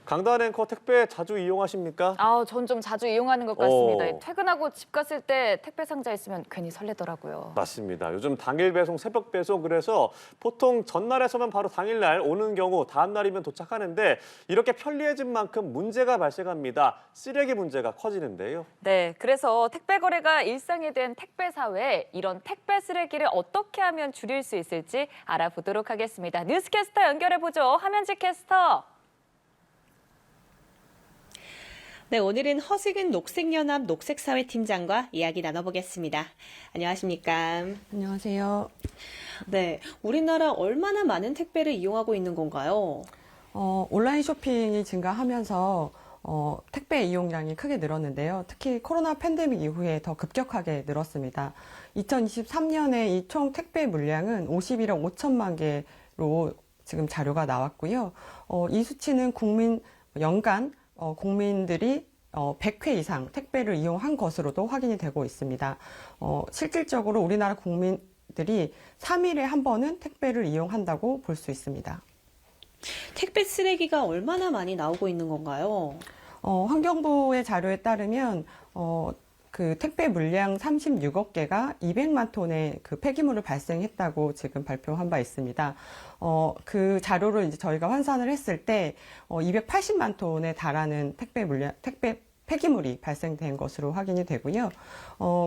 강다은 앵커 택배 자주 이용하십니까? 전 좀 자주 이용하는 것 같습니다. 어. 퇴근하고 집 갔을 때 택배 상자 있으면 괜히 설레더라고요. 맞습니다. 요즘 당일 배송, 새벽 배송 그래서 보통 전날에서만 바로 당일날 오는 경우 다음 날이면 도착하는데 이렇게 편리해진 만큼 문제가 발생합니다. 쓰레기 문제가 커지는데요. 네, 그래서 택배 거래가 일상이 된 택배 사회에 이런 택배 쓰레기를 어떻게 하면 줄일 수 있을지 알아보도록 하겠습니다. 뉴스캐스터 연결해보죠. 함현지 캐스터. 네, 오늘은 허승은 녹색연합 녹색사회팀장과 이야기 나눠보겠습니다. 안녕하십니까? 안녕하세요. 네, 우리나라 얼마나 많은 택배를 이용하고 있는 건가요? 온라인 쇼핑이 증가하면서 택배 이용량이 크게 늘었는데요. 특히 코로나 팬데믹 이후에 더 급격하게 늘었습니다. 2023년에 이 총 택배 물량은 51억 5천만 개로 지금 자료가 나왔고요. 이 수치는 연간 국민들이 100회 이상 택배를 이용한 것으로도 확인이 되고 있습니다. 실질적으로 우리나라 국민들이 3일에 한 번은 택배를 이용한다고 볼 수 있습니다. 택배 쓰레기가 얼마나 많이 나오고 있는 건가요? 환경부의 자료에 따르면 그 택배 물량 36억 개가 200만 톤의 그 폐기물을 발생했다고 지금 발표한 바 있습니다. 그 자료를 이제 저희가 환산을 했을 때 280만 톤에 달하는 택배 폐기물이 발생된 것으로 확인이 되고요.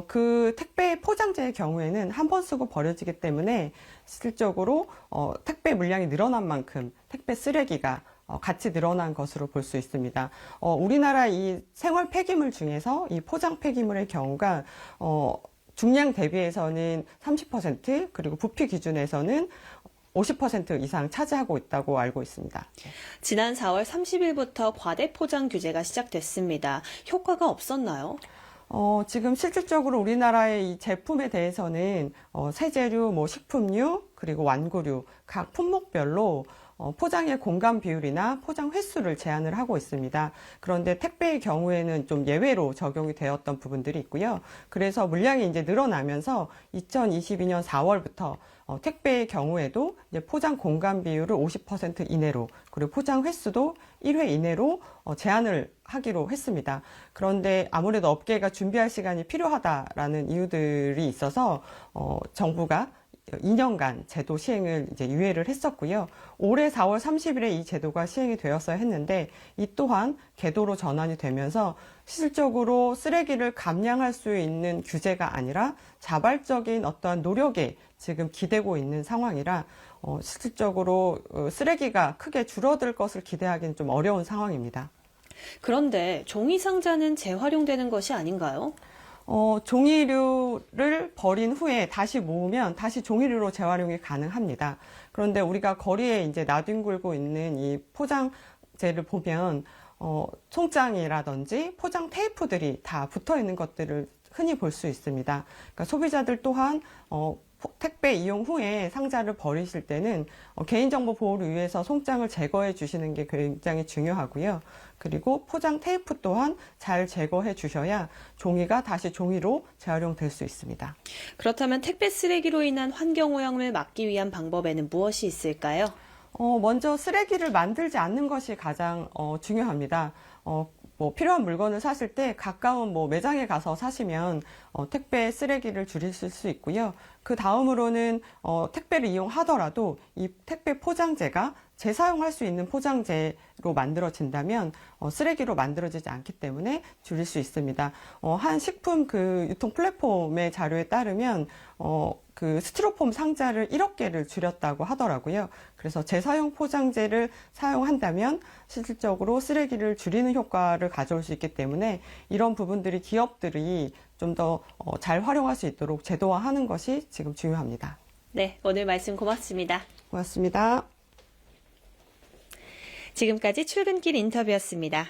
그 택배 포장재의 경우에는 한 번 쓰고 버려지기 때문에 실질적으로 택배 물량이 늘어난 만큼 택배 쓰레기가 같이 늘어난 것으로 볼 수 있습니다. 우리나라 이 생활 폐기물 중에서 이 포장 폐기물의 경우가 중량 대비해서는 30% 그리고 부피 기준에서는 50% 이상 차지하고 있다고 알고 있습니다. 지난 4월 30일부터 과대 포장 규제가 시작됐습니다. 효과가 없었나요? 지금 실질적으로 우리나라의 이 제품에 대해서는 세제류, 식품류, 그리고 완구류 각 품목별로 포장의 공간 비율이나 포장 횟수를 제한을 하고 있습니다. 그런데 택배의 경우에는 좀 예외로 적용이 되었던 부분들이 있고요. 그래서 물량이 이제 늘어나면서 2022년 4월부터 택배의 경우에도 이제 포장 공간 비율을 50% 이내로 그리고 포장 횟수도 1회 이내로 제한을 하기로 했습니다. 그런데 아무래도 업계가 준비할 시간이 필요하다라는 이유들이 있어서 정부가 2년간 제도 시행을 이제 유예를 했었고요. 올해 4월 30일에 이 제도가 시행이 되었어야 했는데 이 또한 계도로 전환이 되면서 실질적으로 쓰레기를 감량할 수 있는 규제가 아니라 자발적인 어떠한 노력에 지금 기대고 있는 상황이라 실질적으로 쓰레기가 크게 줄어들 것을 기대하기는 좀 어려운 상황입니다. 그런데 종이 상자는 재활용되는 것이 아닌가요? 종이류를 버린 후에 다시 모으면 다시 종이류로 재활용이 가능합니다. 그런데 우리가 거리에 이제 나뒹굴고 있는 이 포장재를 보면, 송장이라든지 포장 테이프들이 다 붙어 있는 것들을 흔히 볼 수 있습니다. 그러니까 소비자들 또한, 택배 이용 후에 상자를 버리실 때는 개인정보 보호를 위해서 송장을 제거해 주시는 게 굉장히 중요하고요. 그리고 포장 테이프 또한 잘 제거해 주셔야 종이가 다시 종이로 재활용될 수 있습니다. 그렇다면 택배 쓰레기로 인한 환경오염을 막기 위한 방법에는 무엇이 있을까요? 먼저 쓰레기를 만들지 않는 것이 가장 중요합니다. 필요한 물건을 사실 때 가까운 매장에 가서 사시면 택배 쓰레기를 줄이실 수 있고요. 그 다음으로는 택배를 이용하더라도 이 택배 포장재가 재사용할 수 있는 포장재로 만들어진다면 쓰레기로 만들어지지 않기 때문에 줄일 수 있습니다. 한 식품 그 유통 플랫폼의 자료에 따르면 그 스티로폼 상자를 1억 개를 줄였다고 하더라고요. 그래서 재사용 포장재를 사용한다면 실질적으로 쓰레기를 줄이는 효과를 가져올 수 있기 때문에 이런 부분들이 기업들이 좀 더 잘 활용할 수 있도록 제도화하는 것이 지금 중요합니다. 네, 오늘 말씀 고맙습니다. 고맙습니다. 지금까지 출근길 인터뷰였습니다.